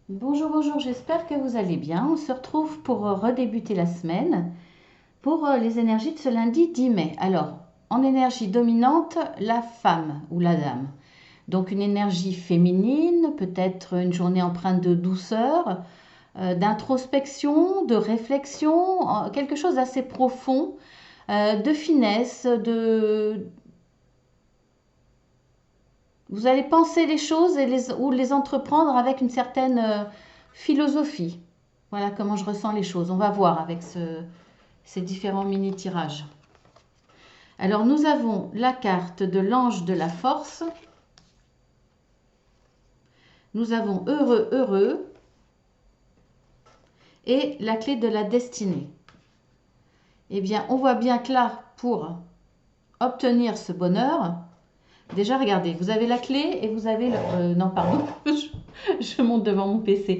Bonjour, bonjour, j'espère que vous allez bien. On se retrouve pour redébuter la semaine pour les énergies de ce lundi 10 mai. Alors, en énergie dominante, la femme ou la dame. Donc une énergie féminine, peut-être une journée empreinte de douceur, d'introspection, de réflexion, quelque chose d'assez profond, de finesse, de... Vous allez penser les choses ou les entreprendre avec une certaine philosophie. Voilà comment je ressens les choses. On va voir avec ces différents mini-tirages. Alors nous avons la carte de l'ange de la force. Nous avons heureux, heureux. Et la clé de la destinée. Eh bien, on voit bien que là, pour obtenir ce bonheur, déjà regardez, vous avez la clé et vous avez non, pardon, je monte devant mon PC.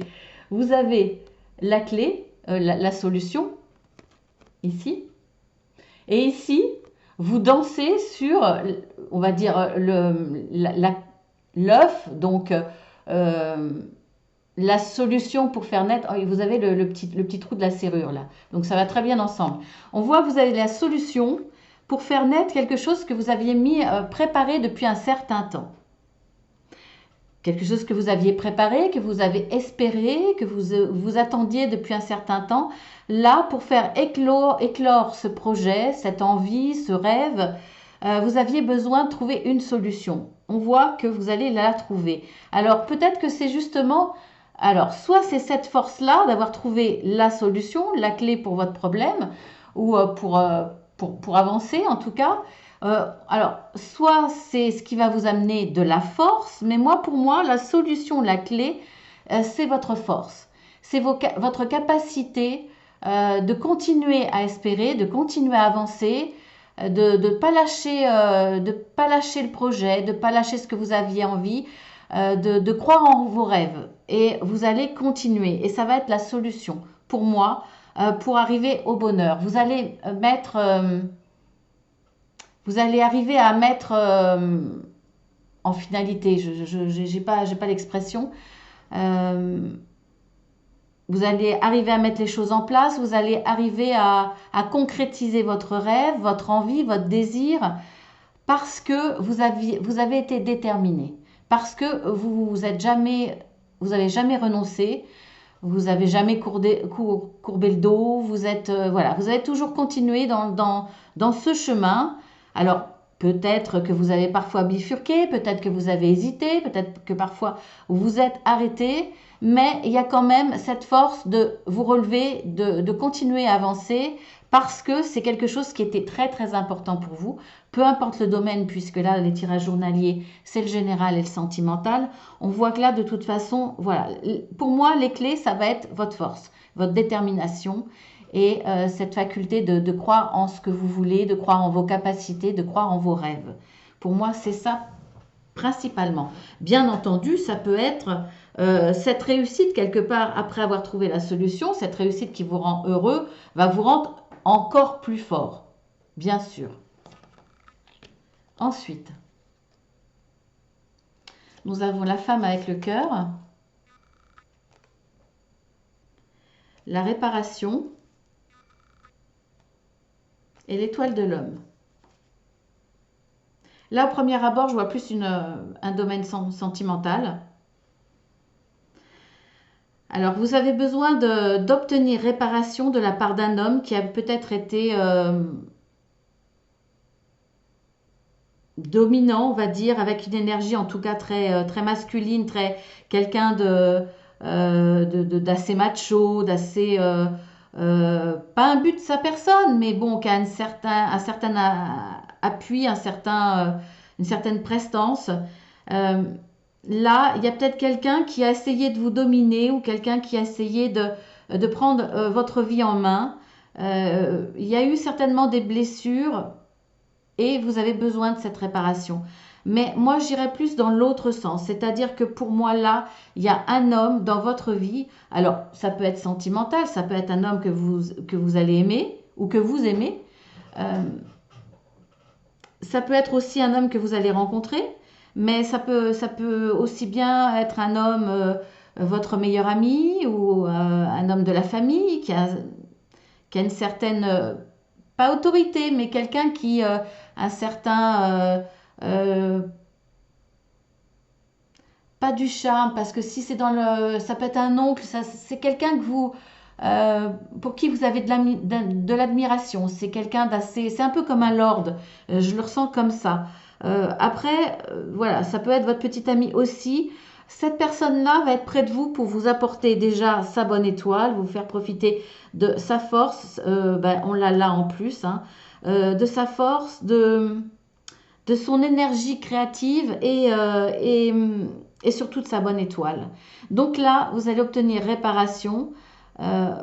Vous avez la clé, la solution, ici. Et ici, vous dansez sur, on va dire, l'œuf, donc euh, la solution pour faire naître. Oh, vous avez le petit trou de la serrure là. Donc ça va très bien ensemble. On voit que vous avez la solution pour faire naître quelque chose que vous aviez préparé depuis un certain temps. Quelque chose que vous aviez préparé, que vous avez espéré, que vous attendiez depuis un certain temps. Là, pour faire éclore ce projet, cette envie, ce rêve, vous aviez besoin de trouver une solution. On voit que vous allez la trouver. Alors peut-être que c'est justement... Alors, soit c'est cette force-là d'avoir trouvé la solution, la clé pour votre problème, ou pour avancer en tout cas, alors, soit c'est ce qui va vous amener de la force, mais pour moi, la solution, la clé, c'est votre force. C'est votre capacité de continuer à espérer, de continuer à avancer, de ne pas pas lâcher le projet, de ne pas lâcher ce que vous aviez envie, de croire en vos rêves. Et vous allez continuer. Et ça va être la solution pour moi, pour arriver au bonheur. Vous allez arriver à mettre en finalité, je n'ai pas l'expression, euh, vous allez arriver à mettre les choses en place, vous allez arriver à concrétiser votre rêve, votre envie, votre désir, parce que vous avez été déterminé, parce que vous avez jamais renoncé, vous avez jamais courbé le dos, voilà, vous avez toujours continué dans ce chemin. Alors, peut-être que vous avez parfois bifurqué, peut-être que vous avez hésité, peut-être que parfois vous vous êtes arrêté, mais il y a quand même cette force de vous relever, de continuer à avancer, parce que c'est quelque chose qui était très très important pour vous, peu importe le domaine, puisque là, les tirages journaliers, c'est le général et le sentimental. On voit que là, de toute façon, voilà, pour moi, les clés, ça va être votre force, votre détermination et cette faculté de croire en ce que vous voulez, de croire en vos capacités, de croire en vos rêves. Pour moi, c'est ça principalement. Bien entendu, ça peut être cette réussite quelque part après avoir trouvé la solution, cette réussite qui vous rend heureux, va vous rendre encore plus fort, bien sûr. Ensuite, nous avons la femme avec le cœur, la réparation et l'étoile de l'homme. Là, au premier abord, je vois plus un domaine sentimental. Alors, vous avez besoin d'obtenir réparation de la part d'un homme qui a peut-être été dominant, on va dire, avec une énergie en tout cas très masculine, quelqu'un d'assez macho, pas un but de sa personne, mais bon, qui a un certain appui, une certaine prestance. Euh, Là, il y a peut-être quelqu'un qui a essayé de vous dominer ou quelqu'un qui a essayé de prendre votre vie en main. Il y a eu certainement des blessures et vous avez besoin de cette réparation. Mais moi, j'irais plus dans l'autre sens, c'est-à-dire que pour moi, là, il y a un homme dans votre vie. Alors, ça peut être sentimental, ça peut être un homme que vous allez aimer ou que vous aimez. Euh, Ça peut être aussi un homme que vous allez rencontrer, mais ça peut aussi bien être un homme votre meilleur ami ou un homme de la famille qui a une certaine, pas autorité, mais quelqu'un qui un certain, pas du charme, parce que si c'est dans le, ça peut être un oncle, c'est quelqu'un que vous, pour qui vous avez de l'admiration. C'est quelqu'un d'assez, c'est un peu comme un lord. Je le ressens comme ça. Après, voilà, ça peut être votre petit ami aussi. Cette personne-là va être près de vous pour vous apporter déjà sa bonne étoile, vous faire profiter de sa force. Ben, on l'a là en plus, hein, de sa force, de son énergie créative et surtout de sa bonne étoile. Donc là, vous allez obtenir réparation euh,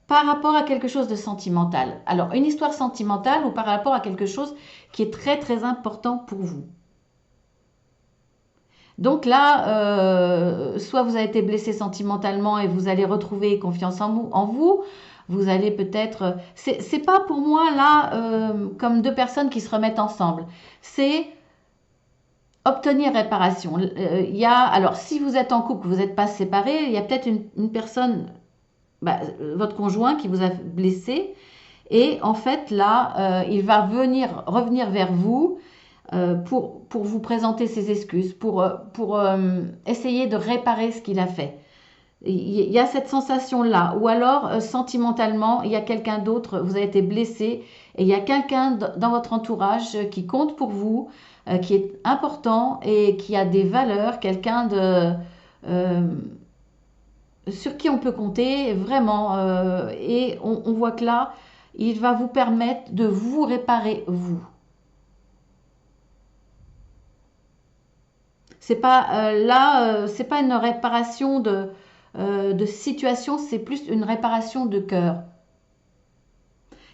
par rapport à quelque chose de sentimental. Alors, une histoire sentimentale ou par rapport à quelque chose qui est très très important pour vous. Donc là, soit vous avez été blessé sentimentalement et vous allez retrouver confiance en vous. Vous allez peut-être. C'est pas pour moi là comme deux personnes qui se remettent ensemble. C'est obtenir réparation. Il y a, alors, si vous êtes en couple, vous n'êtes pas séparés, il y a peut-être une personne, bah, votre conjoint qui vous a blessé, et en fait, là, il va revenir vers vous pour vous présenter ses excuses, pour essayer de réparer ce qu'il a fait. Il y a cette sensation-là. Ou alors, sentimentalement, il y a quelqu'un d'autre, vous avez été blessé, et il y a quelqu'un dans votre entourage qui compte pour vous, qui est important et qui a des valeurs, quelqu'un euh, sur qui on peut compter vraiment. Et on voit que là, il va vous permettre de vous réparer, vous. C'est pas là, c'est pas une réparation de situation, c'est plus une réparation de cœur.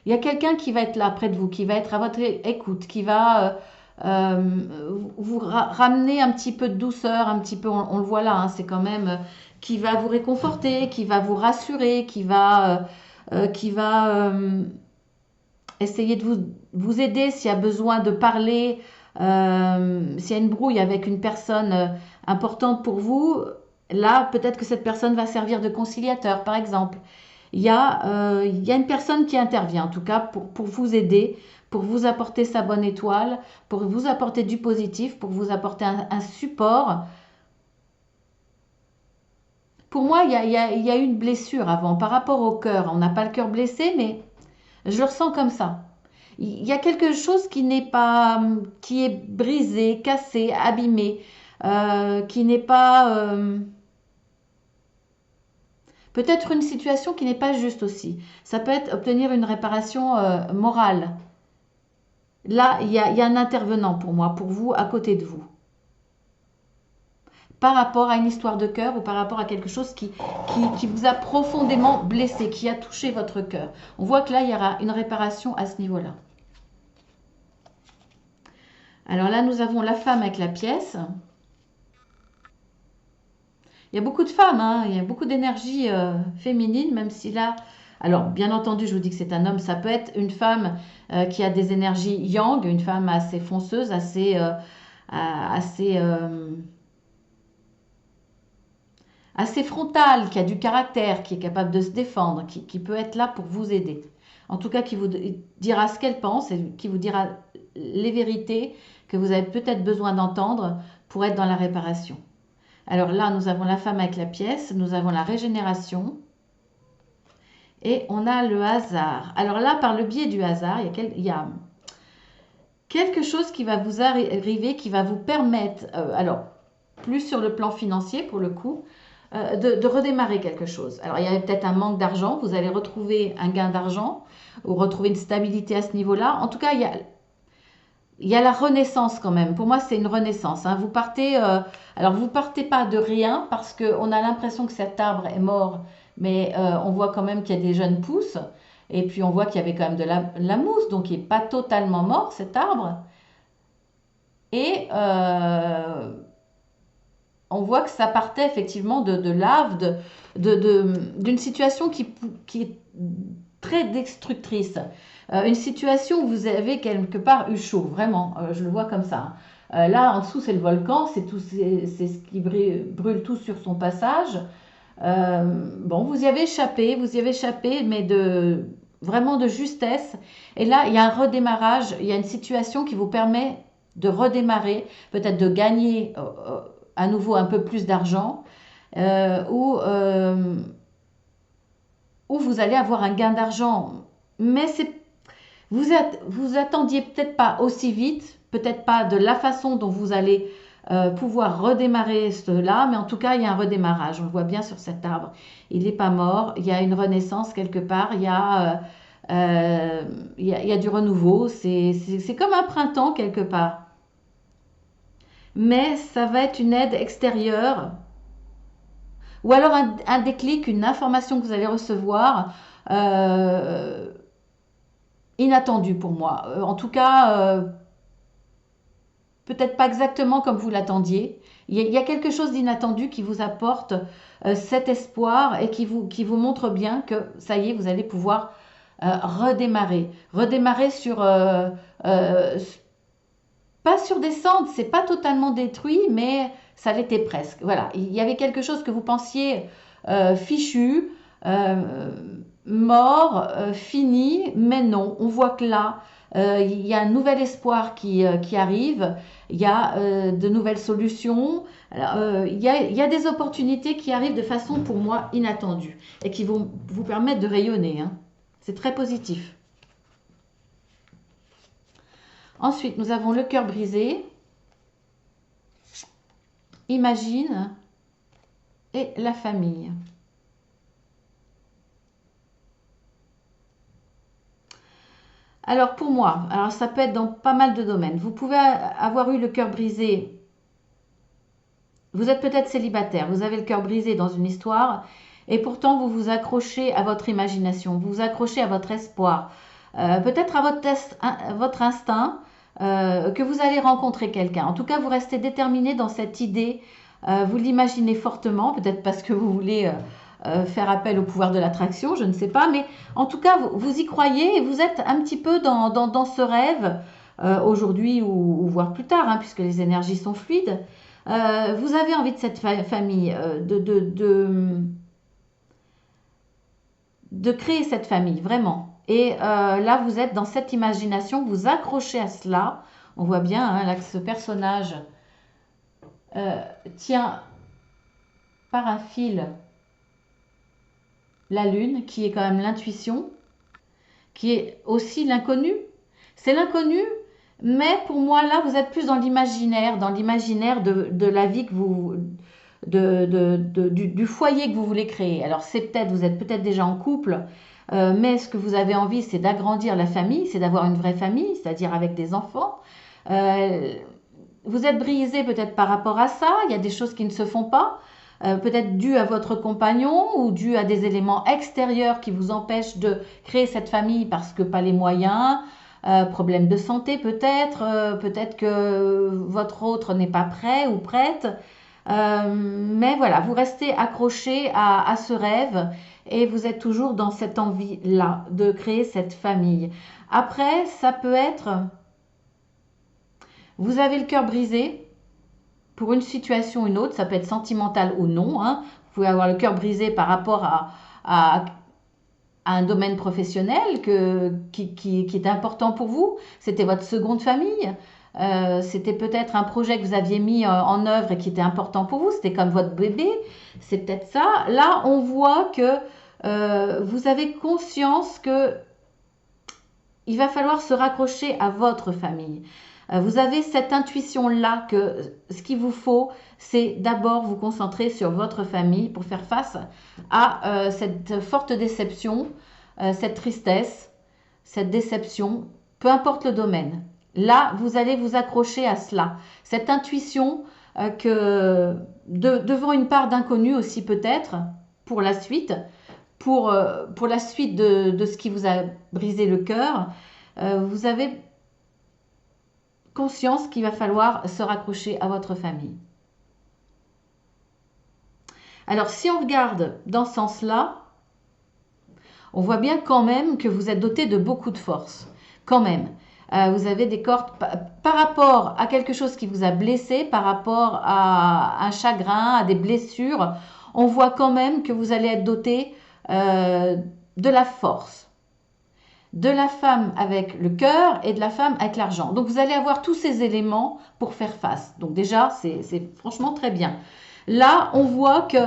Il y a quelqu'un qui va être là près de vous, qui va être à votre écoute, qui va vous ramener un petit peu de douceur, un petit peu, on le voit là, hein, c'est quand même, qui va vous réconforter, qui va vous rassurer, qui va essayer de vous aider s'il y a besoin de parler, s'il y a une brouille avec une personne importante pour vous. Là, peut-être que cette personne va servir de conciliateur, par exemple. Il y a une personne qui intervient, en tout cas, pour vous aider, pour vous apporter sa bonne étoile, pour vous apporter du positif, pour vous apporter un support. Pour moi, il y a eu une blessure avant, par rapport au cœur. On n'a pas le cœur blessé, mais je le ressens comme ça. Il y a quelque chose qui n'est pas, qui est brisé, cassé, abîmé, qui n'est pas, peut-être une situation qui n'est pas juste aussi. Ça peut être obtenir une réparation morale. Là, il y a un intervenant pour moi, pour vous, à côté de vous. Par rapport à une histoire de cœur ou par rapport à quelque chose qui vous a profondément blessé, qui a touché votre cœur. On voit que là, il y aura une réparation à ce niveau-là. Alors là, nous avons la femme avec la pièce. Il y a beaucoup de femmes, hein, il y a beaucoup d'énergie féminine, même si là, alors bien entendu, je vous dis que c'est un homme, ça peut être une femme qui a des énergies yang, une femme assez fonceuse, assez, assez frontale, qui a du caractère, qui est capable de se défendre, qui peut être là pour vous aider. En tout cas, qui vous dira ce qu'elle pense et qui vous dira les vérités que vous avez peut-être besoin d'entendre pour être dans la réparation. Alors là, nous avons la femme avec la pièce, nous avons la régénération et on a le hasard. Alors là, par le biais du hasard, il y a quelque chose qui va vous arriver, qui va vous permettre, alors plus sur le plan financier pour le coup, de redémarrer quelque chose. Alors il y a peut-être un manque d'argent, vous allez retrouver un gain d'argent ou retrouver une stabilité à ce niveau-là. En tout cas, il y a la renaissance quand même. Pour moi, c'est une renaissance, hein. Vous partez, alors vous partez pas de rien parce qu'on a l'impression que cet arbre est mort, mais on voit quand même qu'il y a des jeunes pousses. Et puis on voit qu'il y avait quand même de la mousse, donc il n'est pas totalement mort cet arbre. Et on voit que ça partait effectivement de lave, d'une situation qui est très destructrice. Une situation où vous avez quelque part eu chaud, vraiment, je le vois comme ça. Là, en dessous, c'est le volcan, c'est ce qui brûle tout sur son passage. Bon, vous y avez échappé, mais vraiment de justesse. Et là, il y a un redémarrage, il y a une situation qui vous permet de redémarrer, peut-être de gagner à nouveau un peu plus d'argent, euh, ou, euh, ou vous allez avoir un gain d'argent. Mais vous attendiez peut-être pas aussi vite, peut-être pas de la façon dont vous allez pouvoir redémarrer cela, mais en tout cas, il y a un redémarrage. On le voit bien sur cet arbre. Il n'est pas mort, il y a une renaissance quelque part, il y a du renouveau. C'est comme un printemps quelque part. Mais ça va être une aide extérieure ou alors un déclic, une information que vous allez recevoir euh, inattendue pour moi. En tout cas, peut-être pas exactement comme vous l'attendiez. Il y a quelque chose d'inattendu qui vous apporte cet espoir et qui vous montre bien que ça y est, vous allez pouvoir redémarrer. Redémarrer sur, pas sur des cendres, c'est pas totalement détruit, mais ça l'était presque. Voilà, il y avait quelque chose que vous pensiez fichu, euh, mort, fini, mais non. On voit que là, il y a un nouvel espoir qui arrive, il y a de nouvelles solutions, alors, il y a des opportunités qui arrivent de façon pour moi inattendue et qui vont vous permettre de rayonner, hein. C'est très positif. Ensuite, nous avons le cœur brisé, imagine et la famille. Alors pour moi, alors ça peut être dans pas mal de domaines. Vous pouvez avoir eu le cœur brisé. Vous êtes peut-être célibataire, vous avez le cœur brisé dans une histoire et pourtant vous vous accrochez à votre imagination, vous vous accrochez à votre espoir, peut-être à votre instinct que vous allez rencontrer quelqu'un. En tout cas, vous restez déterminé dans cette idée, vous l'imaginez fortement, peut-être parce que vous voulez faire appel au pouvoir de l'attraction, je ne sais pas, mais en tout cas, vous y croyez et vous êtes un petit peu dans ce rêve aujourd'hui ou voire plus tard, hein, puisque les énergies sont fluides. Vous avez envie de cette famille, de créer cette famille, vraiment. Et là, vous êtes dans cette imagination, vous accrochez à cela. On voit bien hein, là que ce personnage tient par un fil la lune, qui est quand même l'intuition, qui est aussi l'inconnu. C'est l'inconnu, mais pour moi, là, vous êtes plus dans l'imaginaire de la vie que vous, du foyer que vous voulez créer. Alors, vous êtes peut-être déjà en couple, mais ce que vous avez envie, c'est d'agrandir la famille, c'est d'avoir une vraie famille, c'est-à-dire avec des enfants. Euh, vous êtes brisé peut-être par rapport à ça, il y a des choses qui ne se font pas, peut-être dû à votre compagnon ou dû à des éléments extérieurs qui vous empêchent de créer cette famille parce que pas les moyens, problème de santé peut-être, peut-être que votre autre n'est pas prêt ou prête. Mais voilà, vous restez accroché à ce rêve et vous êtes toujours dans cette envie-là de créer cette famille. Après, ça peut être, vous avez le cœur brisé pour une situation ou une autre, ça peut être sentimental ou non, hein. Vous pouvez avoir le cœur brisé par rapport à un domaine professionnel qui est important pour vous. C'était votre seconde famille. C'était peut-être un projet que vous aviez mis en œuvre et qui était important pour vous. C'était comme votre bébé. C'est peut-être ça. Là, on voit que vous avez conscience que il va falloir se raccrocher à votre famille. Vous avez cette intuition-là que ce qu'il vous faut, c'est d'abord vous concentrer sur votre famille pour faire face à cette forte déception, cette tristesse, cette déception, peu importe le domaine. Là, vous allez vous accrocher à cela. Cette intuition devant une part d'inconnu aussi peut-être pour la suite, pour la suite de ce qui vous a brisé le cœur, vous avez conscience qu'il va falloir se raccrocher à votre famille. Alors, si on regarde dans ce sens-là, on voit bien quand même que vous êtes doté de beaucoup de force. Quand même. Vous avez des cordes par rapport à quelque chose qui vous a blessé, par rapport à un chagrin, à des blessures. on voit quand même que vous allez être doté de la force, de la femme avec le cœur et de la femme avec l'argent. Donc vous allez avoir tous ces éléments pour faire face. Donc déjà, c'est franchement très bien. Là, on voit que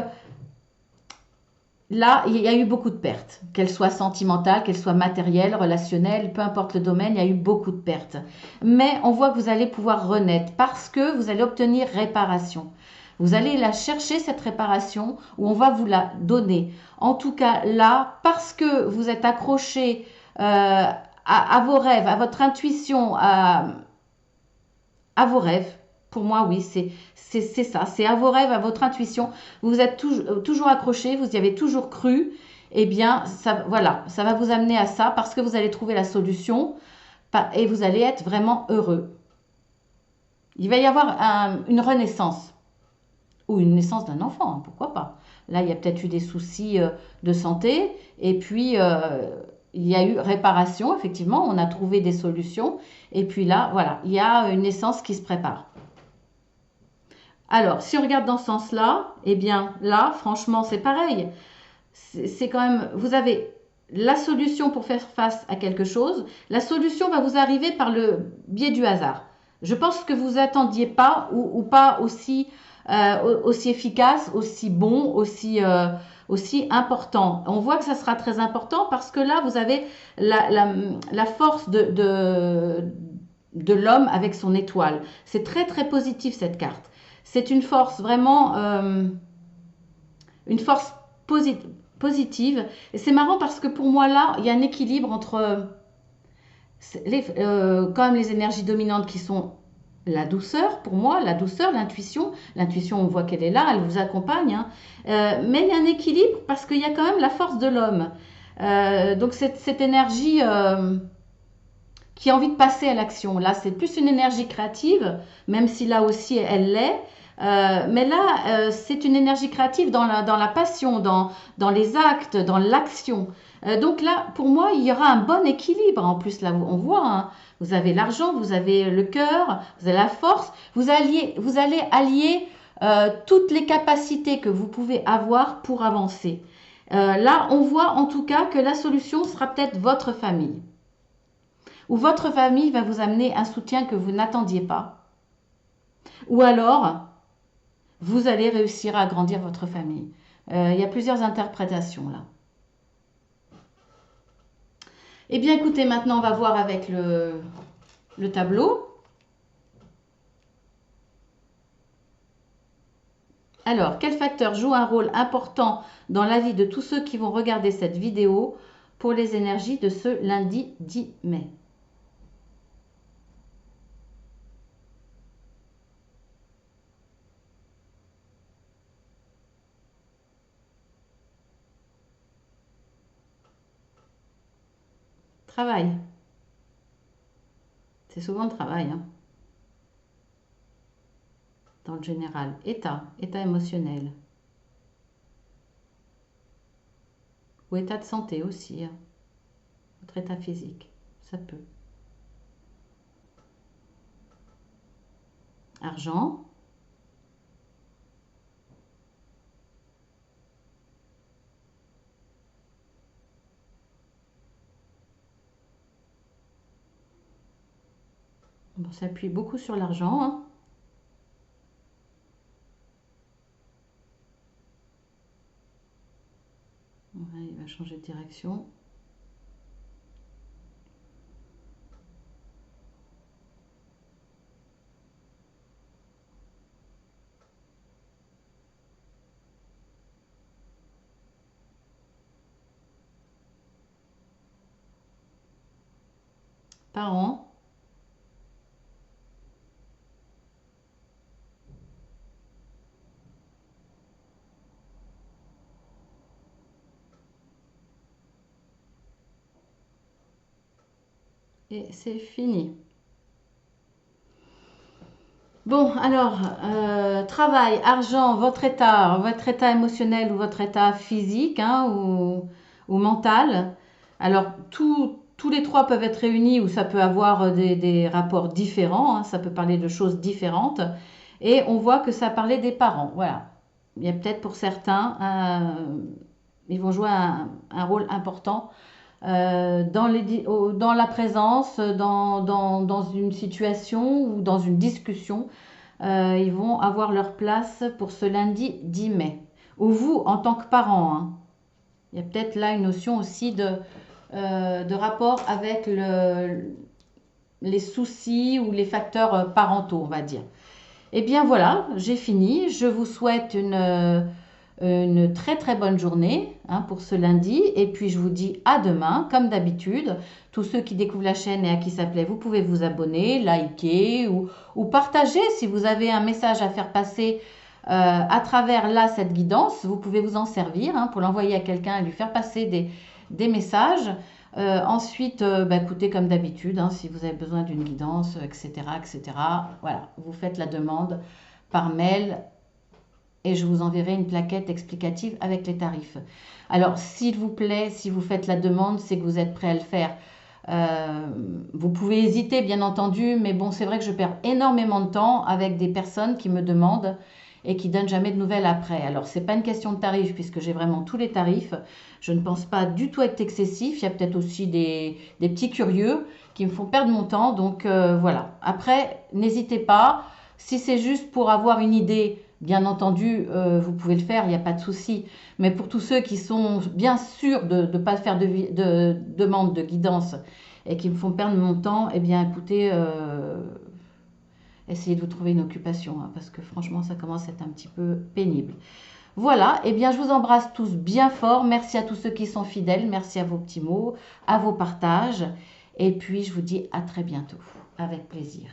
là, il y a eu beaucoup de pertes, qu'elles soient sentimentales, qu'elles soient matérielles, relationnelles, peu importe le domaine, il y a eu beaucoup de pertes. Mais on voit que vous allez pouvoir renaître parce que vous allez obtenir réparation. Vous allez la chercher, cette réparation, ou on va vous la donner. En tout cas, là, parce que vous êtes accroché à vos rêves, à votre intuition, à vos rêves. Pour moi, oui, c'est ça. C'est à vos rêves, à votre intuition. Vous êtes toujours accroché, vous y avez toujours cru. Eh bien, ça, voilà, ça va vous amener à ça parce que vous allez trouver la solution et vous allez être vraiment heureux. Il va y avoir une renaissance ou une naissance d'un enfant, hein, pourquoi pas. Là, il y a peut-être eu des soucis de santé et puis il y a eu réparation, effectivement, on a trouvé des solutions. Et puis là, voilà, il y a une naissance qui se prépare. Alors, si on regarde dans ce sens-là, eh bien là, franchement, c'est pareil. C'est quand même, vous avez la solution pour faire face à quelque chose. La solution va vous arriver par le biais du hasard. Je pense que vous attendiez pas ou pas aussi efficace, aussi bon, aussi important. On voit que ça sera très important parce que là, vous avez la force de l'homme avec son étoile. C'est très très positif cette carte. C'est une force vraiment, une force positive. Et c'est marrant parce que pour moi là, il y a un équilibre entre quand même les énergies dominantes qui sont la douceur, pour moi, la douceur, l'intuition. L'intuition, on voit qu'elle est là, elle vous accompagne. Hein. Mais il y a un équilibre parce qu'il y a quand même la force de l'homme. Donc cette énergie qui a envie de passer à l'action. Là, c'est plus une énergie créative, même si là aussi elle l'est. Mais là, c'est une énergie créative dans la passion, dans les actes, dans l'action. Donc là, pour moi, il y aura un bon équilibre. En plus, là, on voit, hein, vous avez l'argent, vous avez le cœur, vous avez la force. Vous allez allier toutes les capacités que vous pouvez avoir pour avancer. Là, on voit en tout cas que la solution sera peut-être votre famille. Ou votre famille va vous amener un soutien que vous n'attendiez pas. Ou alors, vous allez réussir à agrandir votre famille. Il y a plusieurs interprétations là. Eh bien, écoutez, maintenant, on va voir avec le tableau. Alors, quel facteur joue un rôle important dans la vie de tous ceux qui vont regarder cette vidéo pour les énergies de ce lundi 10 mai? Travail. C'est souvent le travail, hein, dans le général. État émotionnel. Ou état de santé aussi. Hein. Votre état physique, ça peut. Argent. On s'appuie beaucoup sur l'argent. Hein. Ouais, il va changer de direction. Parents. Et c'est fini. Bon, alors, travail, argent, votre état émotionnel ou votre état physique hein, ou mental. Alors, tous les trois peuvent être réunis ou ça peut avoir des rapports différents, hein, ça peut parler de choses différentes. Et on voit que ça parlait des parents, voilà. Il y a peut-être pour certains, ils vont jouer un rôle important dans la présence, dans une situation ou dans une discussion. Ils vont avoir leur place pour ce lundi 10 mai. Ou vous, en tant que parent, hein. Il y a peut-être là une notion aussi de rapport avec les soucis ou les facteurs parentaux, on va dire. Eh bien voilà, j'ai fini. Je vous souhaite une très très bonne journée, hein, pour ce lundi. Et puis je vous dis à demain, comme d'habitude. Tous ceux qui découvrent la chaîne et à qui ça plaît, vous pouvez vous abonner, liker ou partager si vous avez un message à faire passer à travers là cette guidance. Vous pouvez vous en servir, hein, pour l'envoyer à quelqu'un et lui faire passer des messages. Ensuite, bah, écoutez, comme d'habitude, hein, si vous avez besoin d'une guidance, etc., etc., voilà, vous faites la demande par mail et je vous enverrai une plaquette explicative avec les tarifs. Alors, s'il vous plaît, si vous faites la demande, c'est que vous êtes prêt à le faire. Euh, Vous pouvez hésiter, bien entendu, mais bon, c'est vrai que je perds énormément de temps avec des personnes qui me demandent et qui donnent jamais de nouvelles après. Alors, c'est pas une question de tarif puisque j'ai vraiment tous les tarifs. Je ne pense pas du tout être excessif. Il y a peut-être aussi des petits curieux qui me font perdre mon temps. Donc, voilà. Après, n'hésitez pas. Si c'est juste pour avoir une idée, bien entendu, vous pouvez le faire, il n'y a pas de souci. Mais pour tous ceux qui sont bien sûrs de ne pas faire de demande de guidance et qui me font perdre mon temps, eh bien écoutez, essayez de vous trouver une occupation, hein, parce que franchement, ça commence à être un petit peu pénible. Voilà, eh bien je vous embrasse tous bien fort. Merci à tous ceux qui sont fidèles, merci à vos petits mots, à vos partages. Et puis je vous dis à très bientôt, avec plaisir.